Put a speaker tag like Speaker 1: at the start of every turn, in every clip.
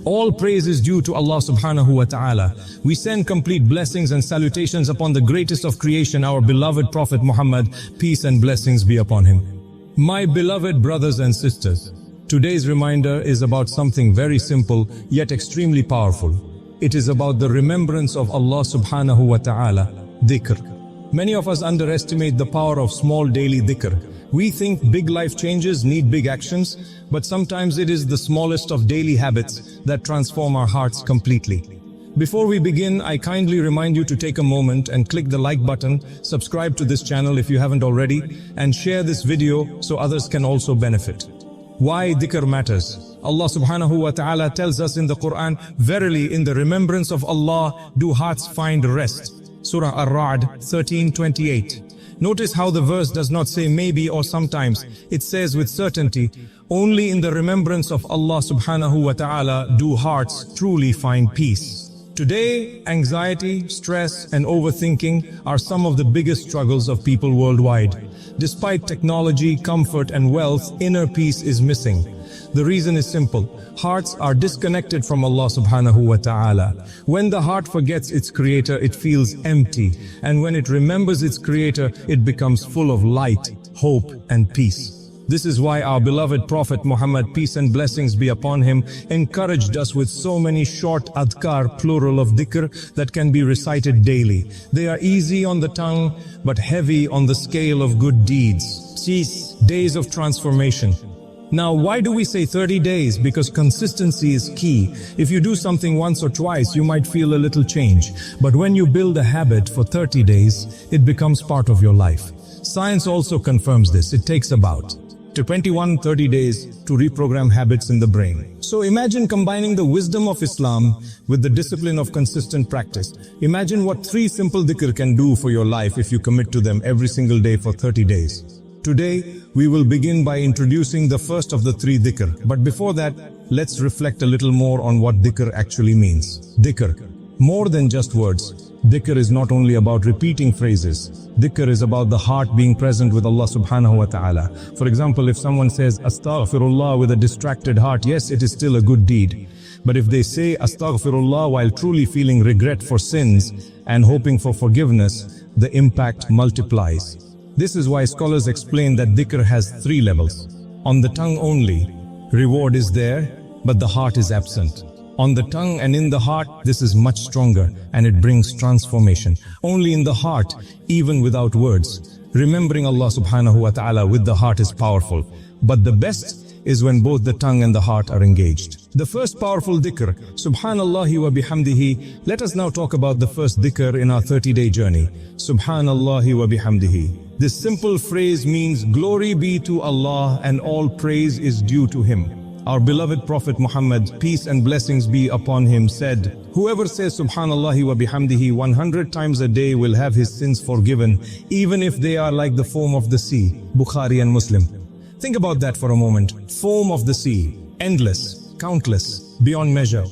Speaker 1: All praise is due to Allah subhanahu wa ta'ala. We send complete blessings and salutations upon the greatest of creation, our beloved Prophet Muhammad, peace and blessings be upon him. My beloved brothers and sisters, today's reminder is about something very simple yet extremely powerful. It is about the remembrance of Allah subhanahu wa ta'ala, dhikr. Many of us underestimate the power of small daily dhikr. We think big life changes need big actions, but sometimes it is the smallest of daily habits that transform our hearts completely. Before we begin, I kindly remind you to take a moment and click the like button, subscribe to this channel if you haven't already, and share this video so others can also benefit. Why dhikr matters? Allah subhanahu wa ta'ala tells us in the Quran, verily in the remembrance of Allah do hearts find rest. Surah Ar-Ra'd 13:28. Notice how the verse does not say maybe or sometimes. It says with certainty, only in the remembrance of Allah subhanahu wa ta'ala do hearts truly find peace. Today, anxiety, stress, and overthinking are some of the biggest struggles of people worldwide. Despite technology, comfort, and wealth, inner peace is missing. The reason is simple. Hearts are disconnected from Allah subhanahu wa ta'ala. When the heart forgets its creator, it feels empty. And when it remembers its creator, it becomes full of light, hope, and peace. This is why our beloved Prophet Muhammad, peace and blessings be upon him, encouraged us with so many short adhkar, plural of dhikr, that can be recited daily. They are easy on the tongue, but heavy on the scale of good deeds. Cease, days of transformation. Now, why do we say 30 days? Because consistency is key. If you do something once or twice, you might feel a little change. But when you build a habit for 30 days, it becomes part of your life. Science also confirms this. It takes about 21-30 days to reprogram habits in the brain. So imagine combining the wisdom of Islam with the discipline of consistent practice. Imagine what 3 simple dhikr can do for your life if you commit to them every single day for 30 days. Today, we will begin by introducing the first of the 3 dhikr. But before that, let's reflect a little more on what dhikr actually means. Dhikr, more than just words. Dhikr is not only about repeating phrases. Dhikr is about the heart being present with Allah subhanahu wa ta'ala. For example, if someone says astaghfirullah with a distracted heart, yes, it is still a good deed. But if they say astaghfirullah while truly feeling regret for sins and hoping for forgiveness, the impact multiplies. This is why scholars explain that dhikr has 3 levels. On the tongue only, reward is there, but the heart is absent. On the tongue and in the heart, this is much stronger and it brings transformation. Only in the heart, even without words. Remembering Allah subhanahu wa ta'ala with the heart is powerful. But the best is when both the tongue and the heart are engaged. The first powerful dhikr, Subhan Allah wa bihamdihi. Let us now talk about the first dhikr in our 30-day journey. Subhan Allah wa bihamdihi. This simple phrase means glory be to Allah and all praise is due to Him. Our beloved Prophet Muhammad, peace and blessings be upon him, said, whoever says Subhanallah wa bihamdihi 100 times a day will have his sins forgiven, even if they are like the foam of the sea. Bukhari and Muslim. Think about that for a moment. Foam of the sea, endless, countless, beyond measure.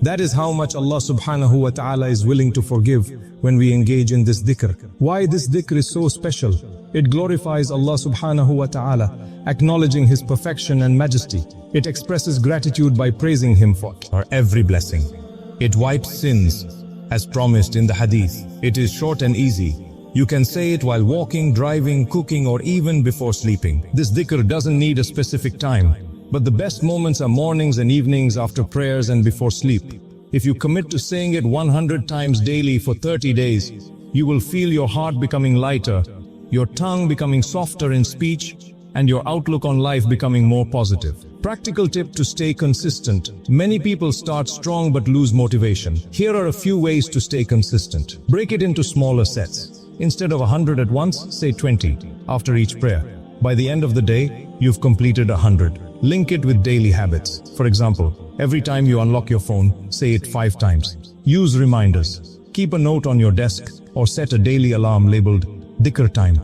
Speaker 1: That is how much Allah subhanahu wa ta'ala is willing to forgive when we engage in this dhikr. Why this dhikr is so special? It glorifies Allah subhanahu wa ta'ala, acknowledging His perfection and majesty. It expresses gratitude by praising Him for every blessing. It wipes sins, as promised in the Hadith. It is short and easy. You can say it while walking, driving, cooking, or even before sleeping. This dhikr doesn't need a specific time, but the best moments are mornings and evenings after prayers and before sleep. If you commit to saying it 100 times daily for 30 days, you will feel your heart becoming lighter, your tongue becoming softer in speech, and your outlook on life becoming more positive. Practical tip to stay consistent. Many people start strong but lose motivation. Here are a few ways to stay consistent. Break it into smaller sets. Instead of 100 at once, say 20 after each prayer. By the end of the day, you've completed 100. Link it with daily habits. For example, every time you unlock your phone, say it 5 times. Use reminders. Keep a note on your desk or set a daily alarm labeled Dhikr time.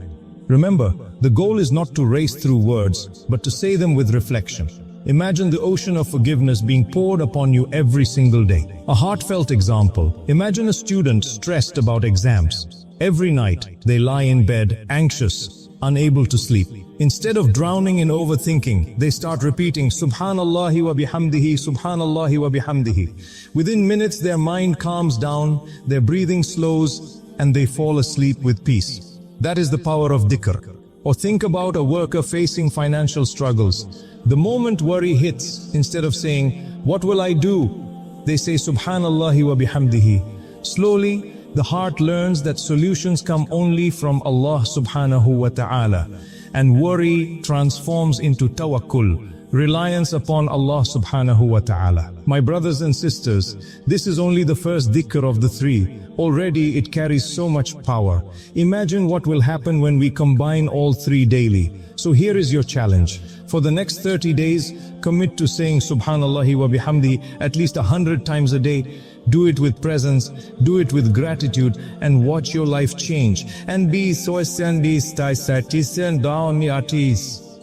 Speaker 1: Remember, the goal is not to race through words, but to say them with reflection. Imagine the ocean of forgiveness being poured upon you every single day. A heartfelt example. Imagine a student stressed about exams. Every night, they lie in bed, anxious, unable to sleep. Instead of drowning in overthinking, they start repeating Subhanallahi wa bihamdihi, Subhanallahi wa bihamdihi. Within minutes, their mind calms down, their breathing slows, and they fall asleep with peace. That is the power of dhikr. Or think about a worker facing financial struggles. The moment worry hits, instead of saying, "What will I do?" they say Subhanallahi wa bihamdihi. Slowly, the heart learns that solutions come only from Allah subhanahu wa ta'ala, and worry transforms into tawakkul, reliance upon Allah subhanahu wa ta'ala. My brothers and sisters, this is only the first dhikr of the three. Already it carries so much power. Imagine what will happen when we combine all three daily. So here is your challenge. For the next 30 days, commit to saying Subhanallahi wa bihamdi at least 100 times a day. Do it with presence, do it with gratitude, and watch your life change. And be so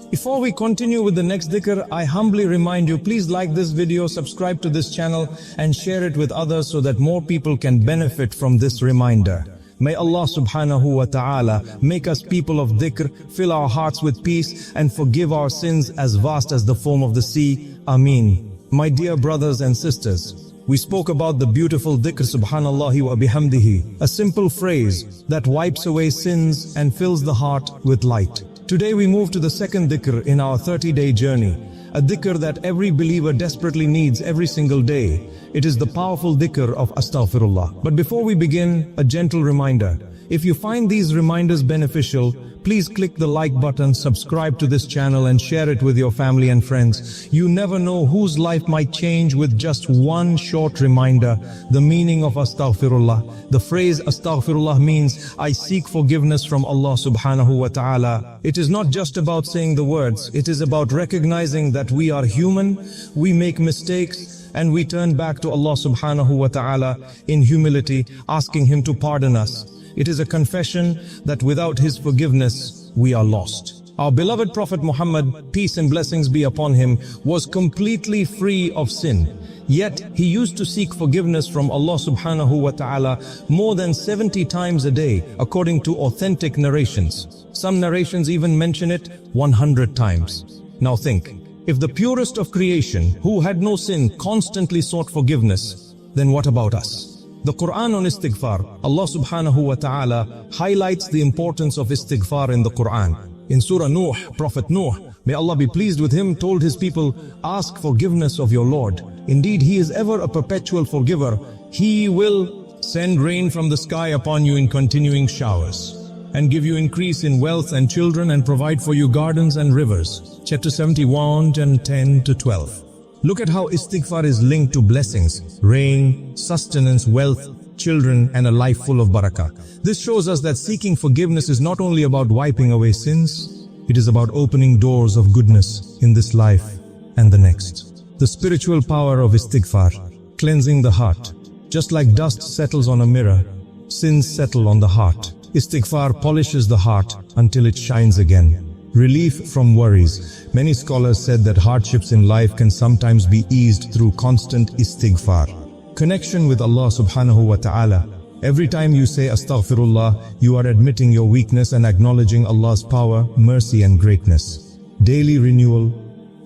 Speaker 1: Before we continue with the next dhikr, I humbly remind you, please like this video, subscribe to this channel, and share it with others so that more people can benefit from this reminder. May Allah subhanahu wa ta'ala make us people of dhikr, fill our hearts with peace, and forgive our sins as vast as the foam of the sea. Ameen. My dear brothers and sisters, we spoke about the beautiful dhikr Subhanallahi wa bihamdihi, a simple phrase that wipes away sins and fills the heart with light. Today we move to the second dhikr in our 30-day journey, a dhikr that every believer desperately needs every single day. It is the powerful dhikr of astaghfirullah. But before we begin, a gentle reminder. If you find these reminders beneficial, please click the like button, subscribe to this channel, and share it with your family and friends. You never know whose life might change with just one short reminder. The meaning of astaghfirullah. The phrase astaghfirullah means I seek forgiveness from Allah subhanahu wa ta'ala. It is not just about saying the words, it is about recognizing that we are human, we make mistakes, and we turn back to Allah subhanahu wa ta'ala in humility, asking Him to pardon us. It is a confession that without His forgiveness, we are lost. Our beloved Prophet Muhammad, peace and blessings be upon him, was completely free of sin. Yet, he used to seek forgiveness from Allah subhanahu wa ta'ala more than 70 times a day, according to authentic narrations. Some narrations even mention it 100 times. Now think, if the purest of creation, who had no sin, constantly sought forgiveness, then what about us? The Quran on istighfar, Allah subhanahu wa ta'ala highlights the importance of istighfar in the Quran. In Surah Nuh, Prophet Nuh, may Allah be pleased with him, told his people, ask forgiveness of your Lord. Indeed, He is ever a perpetual forgiver. He will send rain from the sky upon you in continuing showers, and give you increase in wealth and children, and provide for you gardens and rivers. Chapter 71 and 10 to 12. Look at how istighfar is linked to blessings, rain, sustenance, wealth, children, and a life full of barakah. This shows us that seeking forgiveness is not only about wiping away sins, it is about opening doors of goodness in this life and the next. The spiritual power of istighfar, cleansing the heart. Just like dust settles on a mirror, sins settle on the heart. Istighfar polishes the heart until it shines again. Relief from worries. Many scholars said that hardships in life can sometimes be eased through constant istighfar. Connection with Allah subhanahu wa ta'ala. Every time you say astaghfirullah, you are admitting your weakness and acknowledging Allah's power, mercy, and greatness. Daily renewal.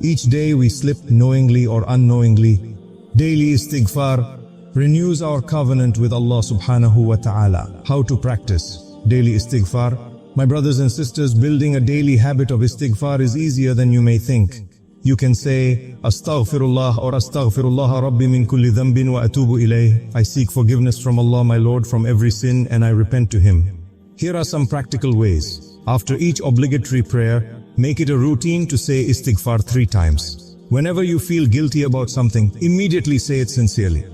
Speaker 1: Each day we slip knowingly or unknowingly. Daily istighfar renews our covenant with Allah subhanahu wa ta'ala. How to practice daily istighfar? My brothers and sisters, building a daily habit of istighfar is easier than you may think. You can say, Astaghfirullah or Astaghfirullah Rabbi min kulli dhanbin wa atubu ilayh. I seek forgiveness from Allah my Lord from every sin and I repent to Him. Here are some practical ways. After each obligatory prayer, make it a routine to say istighfar 3 times. Whenever you feel guilty about something, immediately say it sincerely.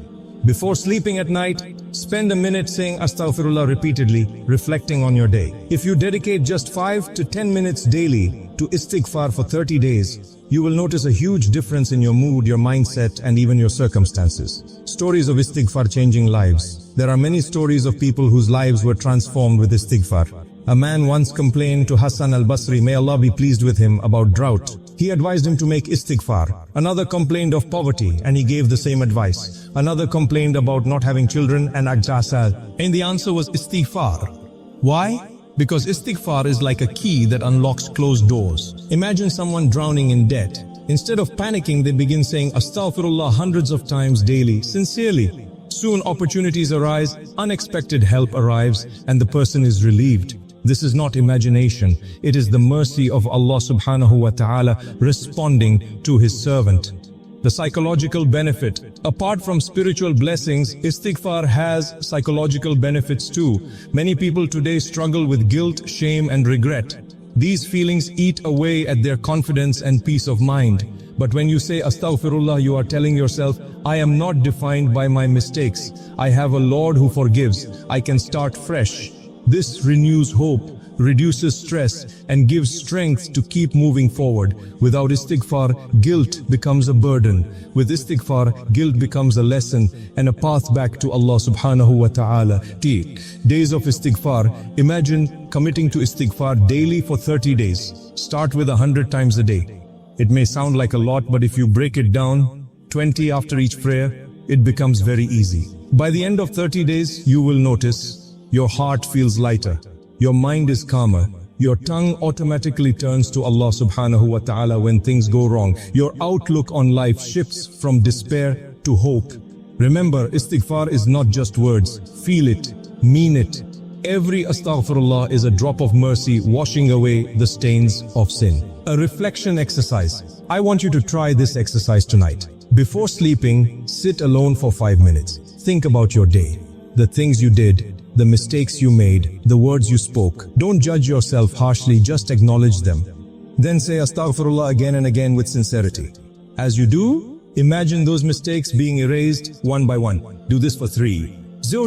Speaker 1: Before sleeping at night, spend a minute saying Astaghfirullah repeatedly, reflecting on your day. If you dedicate just 5 to 10 minutes daily to istighfar for 30 days, you will notice a huge difference in your mood, your mindset, and even your circumstances. Stories of istighfar changing lives. There are many stories of people whose lives were transformed with istighfar. A man once complained to Hassan al-Basri, may Allah be pleased with him, about drought. He advised him to make istighfar. Another complained of poverty and he gave the same advice. Another complained about not having children and ajasal, and the answer was istighfar. Why? Because istighfar is like a key that unlocks closed doors. Imagine someone drowning in debt. Instead of panicking, they begin saying astaghfirullah hundreds of times daily, sincerely. Soon opportunities arise, unexpected help arrives, and the person is relieved. This is not imagination, it is the mercy of Allah subhanahu wa ta'ala responding to His servant. The psychological benefit. Apart from spiritual blessings, istighfar has psychological benefits too. Many people today struggle with guilt, shame and regret. These feelings eat away at their confidence and peace of mind. But when you say astaghfirullah, you are telling yourself, I am not defined by my mistakes. I have a Lord who forgives. I can start fresh. This renews hope, reduces stress, and gives strength to keep moving forward. Without istighfar, guilt becomes a burden. With istighfar, guilt becomes a lesson and a path back to Allah subhanahu wa ta'ala. Days of istighfar. Imagine committing to istighfar daily for 30 days. Start with 100 times a day. It may sound like a lot, but if you break it down, 20 after each prayer, it becomes very easy. By the end of 30 days, you will notice your heart feels lighter. Your mind is calmer. Your tongue automatically turns to Allah subhanahu wa ta'ala when things go wrong. Your outlook on life shifts from despair to hope. Remember, istighfar is not just words. Feel it, mean it. Every astaghfirullah is a drop of mercy washing away the stains of sin. A reflection exercise. I want you to try this exercise tonight. Before sleeping, sit alone for 5 minutes. Think about your day, the things you did, the mistakes you made, the words you spoke. Don't judge yourself harshly, just acknowledge them. Then say astaghfirullah again and again with sincerity. As you do, imagine those mistakes being erased one by one. Do this for 3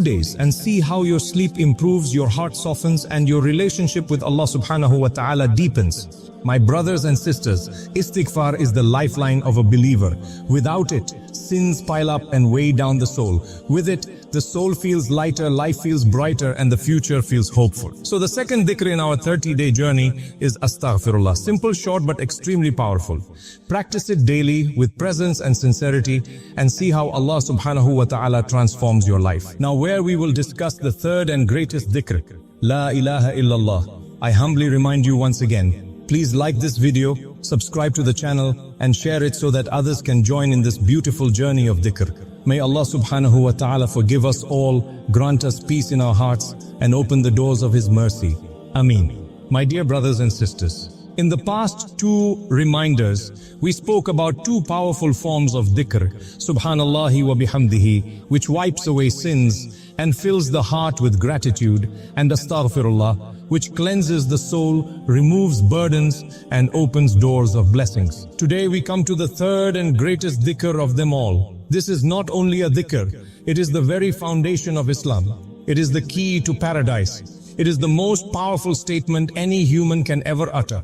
Speaker 1: days and see how your sleep improves, your heart softens, and your relationship with Allah subhanahu wa ta'ala deepens. My brothers and sisters, istighfar is the lifeline of a believer. Without it, sins pile up and weigh down the soul. With it, the soul feels lighter, life feels brighter, and the future feels hopeful. So the second dhikr in our 30-day journey is astaghfirullah. Simple, short, but extremely powerful. Practice it daily with presence and sincerity and see how Allah subhanahu wa ta'ala transforms your life. Now where we will discuss the third and greatest dhikr, La ilaha illallah. I humbly remind you once again, please like this video, subscribe to the channel and share it so that others can join in this beautiful journey of dhikr. May Allah subhanahu wa ta'ala forgive us all, grant us peace in our hearts and open the doors of His mercy. Ameen. My dear brothers and sisters, in the past 2 reminders, we spoke about 2 powerful forms of dhikr, Subhanallahi wa bihamdihi, which wipes away sins and fills the heart with gratitude, and astaghfirullah, which cleanses the soul, removes burdens, and opens doors of blessings. Today we come to the third and greatest dhikr of them all. This is not only a dhikr, it is the very foundation of Islam. It is the key to paradise. It is the most powerful statement any human can ever utter.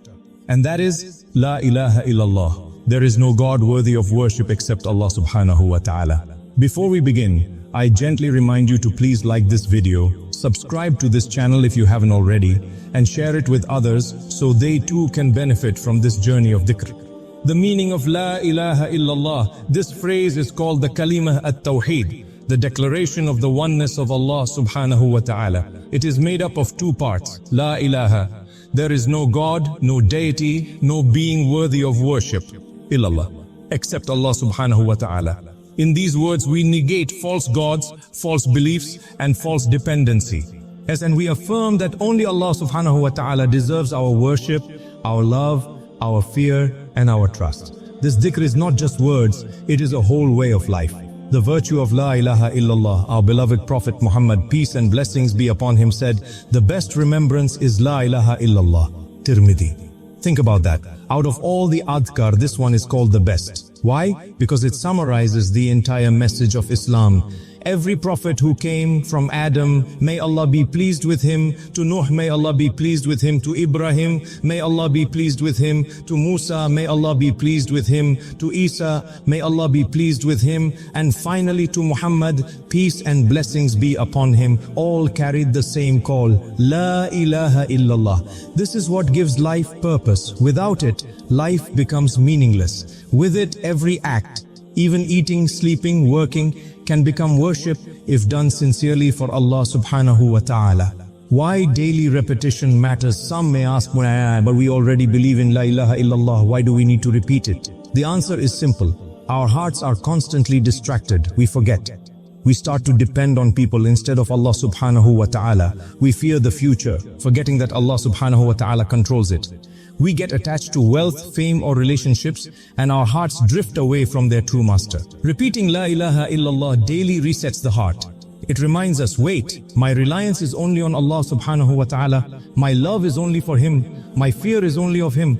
Speaker 1: And that is, La ilaha illallah. There is no God worthy of worship except Allah subhanahu wa ta'ala. Before we begin, I gently remind you to please like this video, subscribe to this channel if you haven't already, and share it with others so they too can benefit from this journey of dhikr. The meaning of La ilaha illallah, this phrase is called the kalimah at-tawheed, the declaration of the oneness of Allah subhanahu wa ta'ala. It is made up of 2 parts. La ilaha, there is no God, no deity, no being worthy of worship, illallah, except Allah subhanahu wa ta'ala. In these words, we negate false gods, false beliefs, and false dependency. Yes, and we affirm that only Allah subhanahu wa ta'ala deserves our worship, our love, our fear, and our trust. This dhikr is not just words, it is a whole way of life. The virtue of La ilaha illallah, our beloved Prophet Muhammad, peace and blessings be upon him, said, the best remembrance is La ilaha illallah. Tirmidhi. Think about that. Out of all the adhkar, this one is called the best. Why? Because it summarizes the entire message of Islam. Every prophet who came from Adam, may Allah be pleased with him, to Nuh, may Allah be pleased with him, to Ibrahim, may Allah be pleased with him, to Musa, may Allah be pleased with him, to Isa, may Allah be pleased with him, and finally to Muhammad, peace and blessings be upon him, all carried the same call, La ilaha illallah. This is what gives life purpose. Without it, life becomes meaningless. With it, every act, even eating, sleeping, working, can become worship if done sincerely for Allah subhanahu wa ta'ala. Why daily repetition matters? Some may ask, but we already believe in La ilaha illallah, why do we need to repeat it? The answer is simple. Our hearts are constantly distracted, we forget. We start to depend on people instead of Allah subhanahu wa ta'ala. We fear the future, forgetting that Allah subhanahu wa ta'ala controls it. We get attached to wealth, fame or relationships, and our hearts drift away from their true master. Repeating La ilaha illallah daily resets the heart. It reminds us, wait, my reliance is only on Allah subhanahu wa ta'ala. My love is only for Him. My fear is only of Him.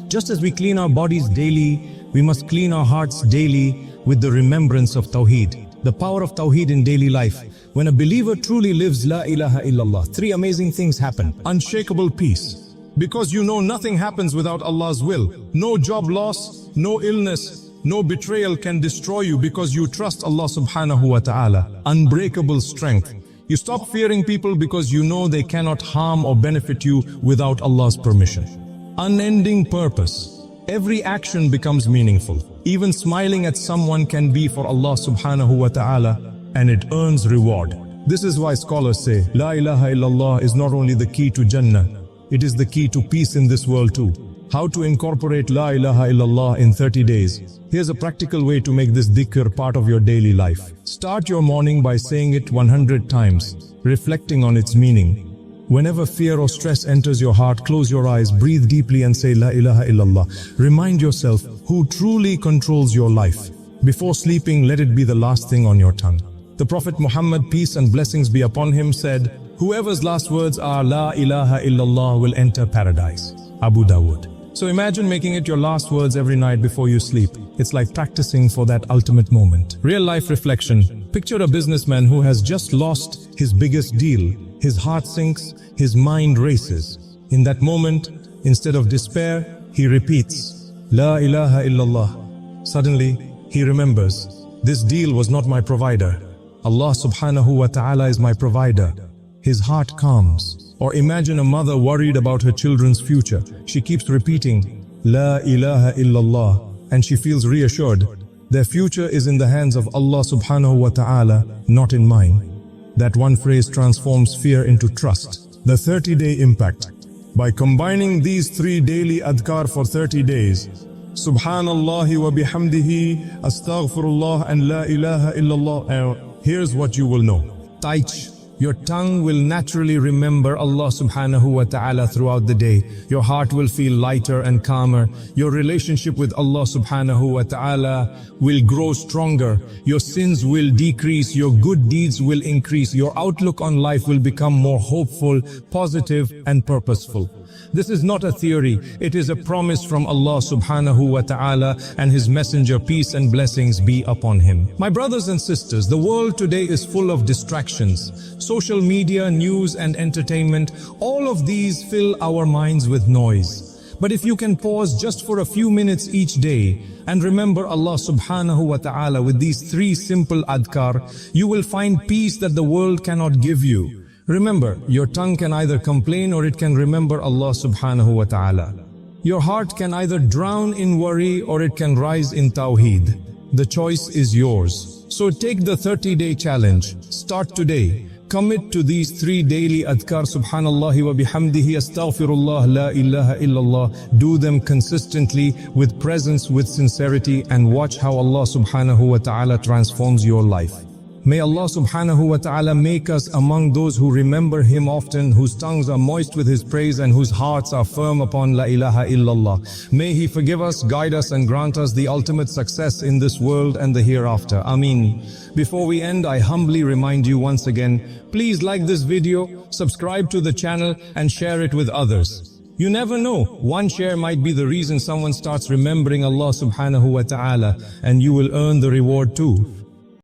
Speaker 1: Just as we clean our bodies daily, we must clean our hearts daily with the remembrance of Tawheed. The power of Tawheed in daily life. When a believer truly lives La ilaha illallah, three amazing things happen. Unshakable peace. Because you know nothing happens without Allah's will. No job loss, no illness, no betrayal can destroy you because you trust Allah subhanahu wa ta'ala. Unbreakable strength. You stop fearing people because you know they cannot harm or benefit you without Allah's permission. Unending purpose. Every action becomes meaningful. Even smiling at someone can be for Allah subhanahu wa ta'ala, and it earns reward. This is why scholars say, La ilaha illallah is not only the key to Jannah, it is the key to peace in this world too. How to incorporate La ilaha illallah in 30 days. Here's a practical way to make this dhikr part of your daily life. Start your morning by saying it 100 times, reflecting on its meaning. Whenever fear or stress enters your heart, close your eyes, breathe deeply and say La ilaha illallah. Remind yourself who truly controls your life. Before sleeping, let it be the last thing on your tongue. The Prophet Muhammad, peace and blessings be upon him, said, whoever's last words are La ilaha illallah will enter paradise. Abu Dawood. So imagine making it your last words every night before you sleep. It's like practicing for that ultimate moment. Real life reflection. Picture a businessman who has just lost his biggest deal. His heart sinks, his mind races. In that moment, instead of despair, he repeats, La ilaha illallah. Suddenly, he remembers, this deal was not my provider. Allah subhanahu wa ta'ala is my provider. His heart calms. Or imagine a mother worried about her children's future. She keeps repeating, La ilaha illallah, and she feels reassured. Their future is in the hands of Allah subhanahu wa ta'ala, not in mine. That one phrase transforms fear into trust. The 30-day impact. By combining these 3 daily adhkar for 30 days, Subhan Allah wa bihamdihi, astaghfirullah and La ilaha illallah, here's what you will know. Taich. Your tongue will naturally remember Allah subhanahu wa ta'ala throughout the day. Your heart will feel lighter and calmer. Your relationship with Allah subhanahu wa ta'ala will grow stronger. Your sins will decrease. Your good deeds will increase. Your outlook on life will become more hopeful, positive and purposeful. This is not a theory. It is a promise from Allah subhanahu wa ta'ala and His Messenger, peace and blessings be upon him. My brothers and sisters, the world today is full of distractions. Social media, news and entertainment, all of these fill our minds with noise. But if you can pause just for a few minutes each day and remember Allah subhanahu wa ta'ala with these 3 simple adhkar, you will find peace that the world cannot give you. Remember, your tongue can either complain or it can remember Allah subhanahu wa ta'ala. Your heart can either drown in worry or it can rise in tawheed. The choice is yours. So take the 30-day challenge. Start today. Commit to these 3 daily adhkar, subhanallah wa bihamdihi, astaghfirullah, la ilaha illallah. Do them consistently, with presence, with sincerity, and watch how Allah subhanahu wa ta'ala transforms your life. May Allah subhanahu wa ta'ala make us among those who remember Him often, whose tongues are moist with His praise and whose hearts are firm upon La ilaha illallah. May He forgive us, guide us and grant us the ultimate success in this world and the hereafter. Ameen. Before we end, I humbly remind you once again, please like this video, subscribe to the channel and share it with others. You never know, one share might be the reason someone starts remembering Allah subhanahu wa ta'ala, and you will earn the reward too.